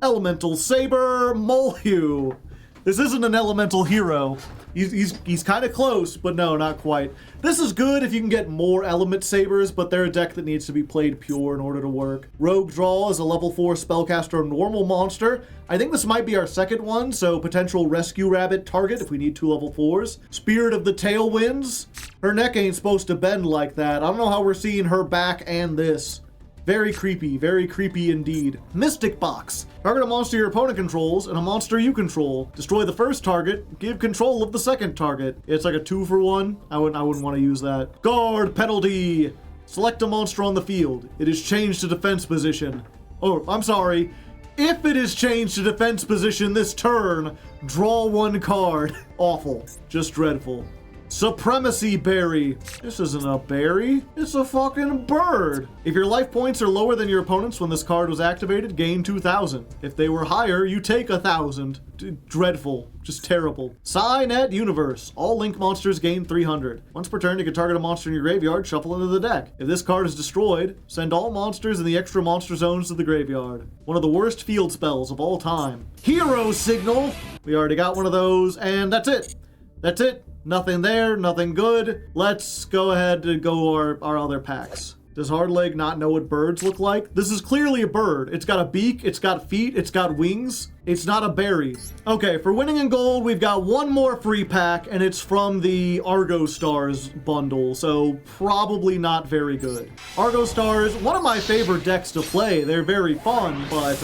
Elemental Saber Molehue. This isn't an elemental hero. He's kind of close, but no, not quite. This is good if you can get more element sabers, but they're a deck that needs to be played pure in order to work. Rogue Draw is a level 4 spellcaster normal monster. I think this might be our second one, so potential Rescue Rabbit target if we need 2 level 4s. Spirit of the Tailwinds. Her neck ain't supposed to bend like that. I don't know how we're seeing her back and this. Very creepy indeed. Mystic Box. Target a monster your opponent controls and a monster you control. Destroy the first target, give control of the second target. It's like a 2-for-1. I wouldn't want to use that. Guard penalty. Select a monster on the field. It is changed to defense position. Oh, I'm sorry. If it is changed to defense position this turn, draw 1 card. Awful. Just dreadful. Supremacy Berry. This isn't a berry. It's a fucking bird. If your life points are lower than your opponent's when this card was activated, gain 2,000. If they were higher, you take 1,000. Dreadful. Just terrible. Psynet Universe. All link monsters gain 300. Once per turn, you can target a monster in your graveyard, shuffle into the deck. If this card is destroyed, send all monsters in the extra monster zones to the graveyard. One of the worst field spells of all time. Hero Signal. We already got one of those, and that's it. That's it. Nothing there, nothing good. Let's go ahead and go our other packs. Does Hardleg not know what birds look like? This is clearly a bird. It's got a beak, it's got feet, it's got wings. It's not a berry. Okay, for winning in gold, we've got 1 more free pack, and it's from the Argo Stars bundle, so probably not very good. Argo Stars, one of my favorite decks to play. They're very fun, but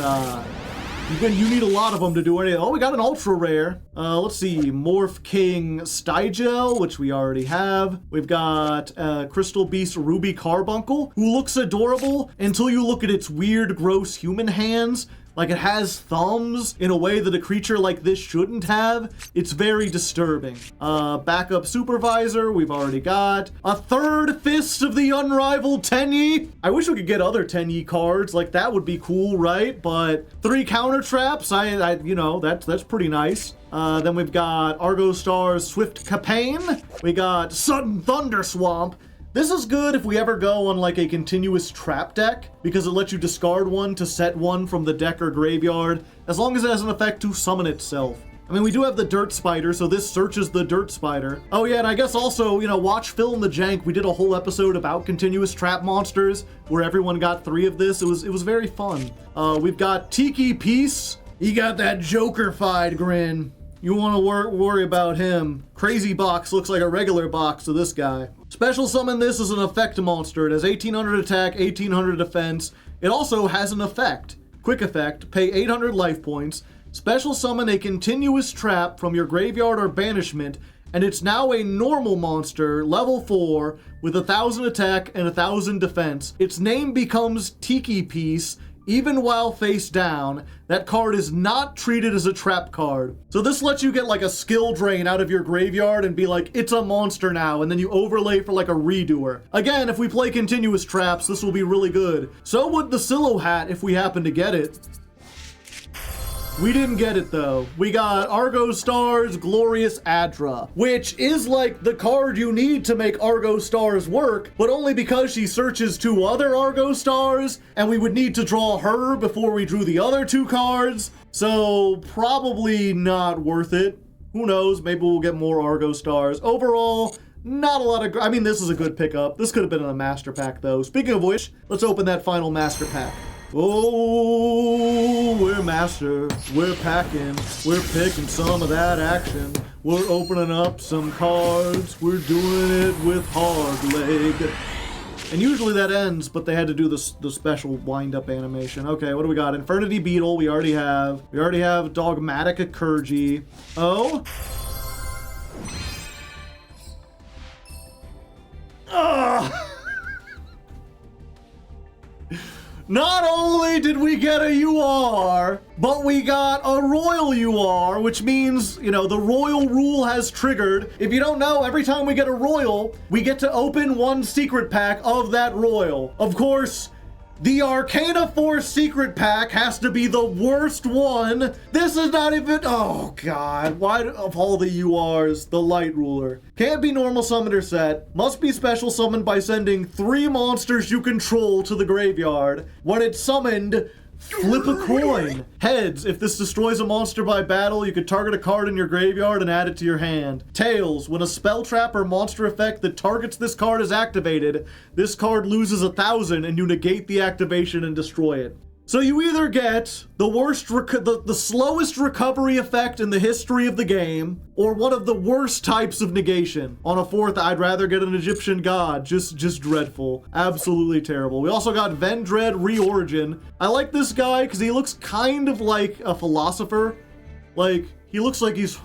You need a lot of them to do anything. Oh, we got an ultra rare. Let's see, Morph King Stygiel, which we already have. We've got Crystal Beast Ruby Carbuncle, who looks adorable until you look at its weird, gross human hands. Like, it has thumbs in a way that a creature like this shouldn't have. It's very disturbing. Backup Supervisor, we've already got. A third Fist of the Unrivaled Tenyi. I wish we could get other Tenyi cards. Like, that would be cool, right? But 3 counter traps, that's pretty nice. Then we've got Argo Star's Swift Capane. We got Sudden Thunder Swamp. This is good if we ever go on like a continuous trap deck, because it lets you discard one to set one from the deck or graveyard, as long as it has an effect to summon itself. I mean, we do have the Dirt Spider, so this searches the Dirt Spider. Oh yeah, and I guess also, watch Phil and the Jank. We did a whole episode about continuous trap monsters, where everyone got 3 of this. It was very fun. We've got Tiki Peace. He got that Joker-fied grin. You want to worry about him. Crazy Box looks like a regular box to this guy. Special summon this as an effect monster. It has 1800 attack, 1800 defense. It also has an effect. Quick effect, pay 800 life points. Special summon a continuous trap from your graveyard or banishment, and it's now a normal monster, level 4, with 1000 attack and 1000 defense. Its name becomes Tiki Piece, even while face down. That card is not treated as a trap card. So this lets you get like a skill drain out of your graveyard and be like, it's a monster now, and then you overlay for like a redoer. Again, if we play continuous traps, this will be really good. So would the Silo Hat if we happen to get it. We didn't get it though. We got Argo Star's Glorious Adra, which is like the card you need to make Argo Stars work, but only because she searches 2 other Argo Stars, and we would need to draw her before we drew the other 2 cards. So probably not worth it. Who knows? Maybe we'll get more Argo Stars. Overall, not a lot of... I mean, this is a good pickup. This could have been in a master pack though. Speaking of which, let's open that final master pack. Oh, we're master, we're packing, we're picking some of that action. We're opening up some cards, we're doing it with Hardleg. And usually that ends, but they had to do the special wind-up animation. Okay, what do we got? Infernity Beetle, we already have. We already have Dogmatic Akurji. Oh? Ugh! Not only did we get a UR, but we got a Royal UR, which means, the Royal rule has triggered. If you don't know, every time we get a Royal, we get to open 1 secret pack of that Royal. Of course, the Arcana Force secret pack has to be the worst one. This is not even... Oh, God. Why, of all the URs, the Light Ruler. Can't be normal summoner set. Must be special summoned by sending 3 monsters you control to the graveyard. When it's summoned, flip a coin. Heads, if this destroys a monster by battle, you could target a card in your graveyard and add it to your hand. Tails, when a spell trap or monster effect that targets this card is activated, this card loses 1000 and you negate the activation and destroy it. So you either get the worst, the slowest recovery effect in the history of the game, or one of the worst types of negation. On a 4th, I'd rather get an Egyptian god. Just dreadful. Absolutely terrible. We also got Vendread Reorigin. I like this guy because he looks kind of like a philosopher. Like, he looks like he's,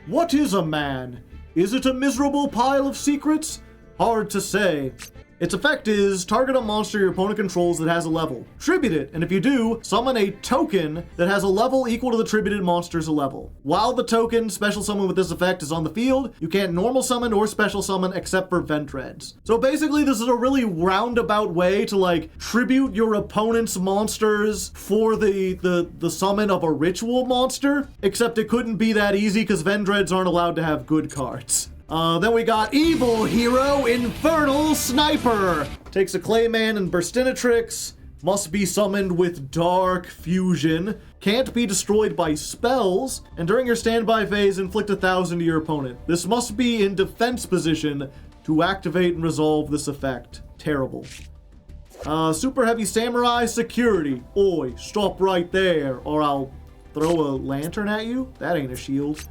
what is a man? Is it a miserable pile of secrets? Hard to say. Its effect is, target a monster your opponent controls that has a level. Tribute it, and if you do, summon a token that has a level equal to the tributed monster's level. While the token, special summon with this effect, is on the field, you can't normal summon or special summon except for Ventreds. So basically, this is a really roundabout way to, tribute your opponent's monsters for the summon of a ritual monster, except it couldn't be that easy because Vendreds aren't allowed to have good cards. Then we got Evil Hero Infernal Sniper. Takes a Clayman and Burstinatrix. Must be summoned with Dark Fusion. Can't be destroyed by spells. And during your standby phase, inflict 1000 to your opponent. This must be in defense position to activate and resolve this effect. Terrible. Super Heavy Samurai Security. Oi, stop right there, or I'll throw a lantern at you. That ain't a shield.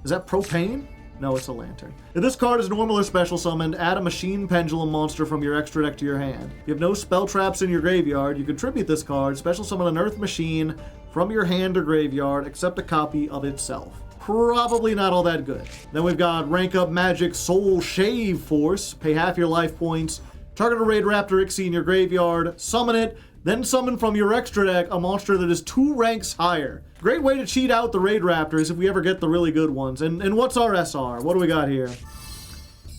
Is that propane? No, it's a lantern. If this card is normal or special summoned, add a Machine Pendulum monster from your extra deck to your hand. If you have no spell traps in your graveyard, you can tribute this card, special summon an Earth Machine, from your hand or graveyard except a copy of itself. Probably not all that good. Then we've got rank up magic Soul Shave Force. Pay half your life points. Target a Raid Raptor Ixie in your graveyard. Summon it. Then summon from your extra deck a monster that is 2 ranks higher. Great way to cheat out the Raid Raptors if we ever get the really good ones. And what's our SR? What do we got here?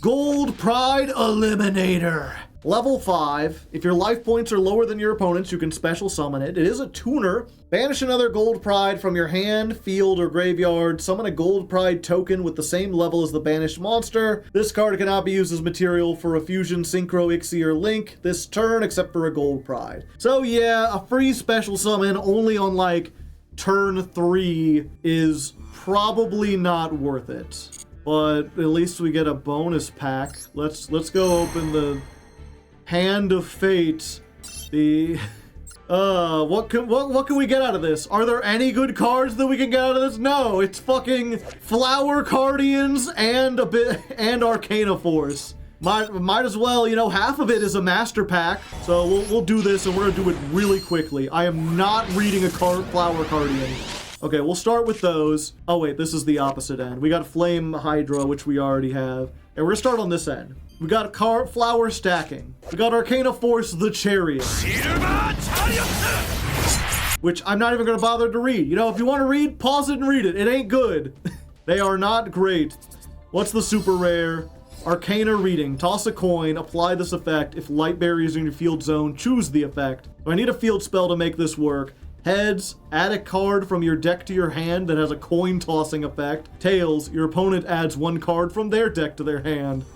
Gold Pride Eliminator. Level 5. If your life points are lower than your opponent's, you can special summon it. It is a tuner. Banish another Gold Pride from your hand, field, or graveyard. Summon a Gold Pride token with the same level as the banished monster. This card cannot be used as material for a Fusion, Synchro, Ixie, or Link this turn except for a Gold Pride. So yeah, a free special summon only on like turn 3 is probably not worth it. But at least we get a bonus pack. Let's go open the Hand of Fate. What can we get out of this? Are there any good cards that we can get out of this? No, it's fucking Flower Guardians and Arcana Force. Might as well, you know, half of it is a master pack. So we'll do this, and we're gonna do it really quickly. I am not reading a Flower Guardian. Okay, we'll start with those. Oh wait, this is the opposite end. We got Flame Hydra, which we already have. And we're gonna start on this end. We got Flower Stacking. We got Arcana Force, the Chariot. Which I'm not even gonna bother to read. You know, if you want to read, pause it and read it. It ain't good. They are not great. What's the super rare? Arcana Reading. Toss a coin, apply this effect. If light barriers in your field zone, choose the effect. So I need a field spell to make this work. Heads, add a card from your deck to your hand that has a coin tossing effect. Tails, your opponent adds 1 card from their deck to their hand.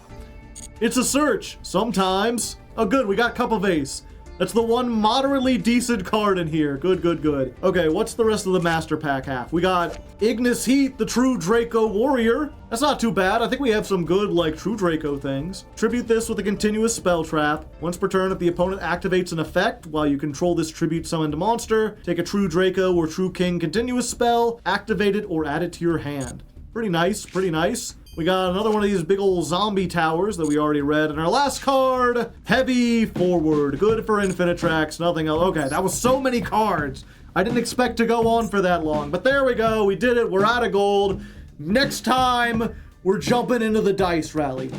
It's a search, sometimes. Oh good, we got Cup of Ace. That's the one moderately decent card in here. Good, good, good. Okay, what's the rest of the Master Pack half? We got Ignis Heat, the True Draco Warrior. That's not too bad. I think we have some good, like, True Draco things. Tribute this with a continuous spell trap. Once per turn, if the opponent activates an effect while you control this tribute summoned monster, take a True Draco or True King continuous spell, activate it, or add it to your hand. Pretty nice, pretty nice. We got another one of these big old zombie towers that we already read. And our last card, Heavy Forward. Good for infinite tracks, nothing else. Okay, that was so many cards. I didn't expect to go on for that long. But there we go, we did it, we're out of gold. Next time, we're jumping into the dice rally.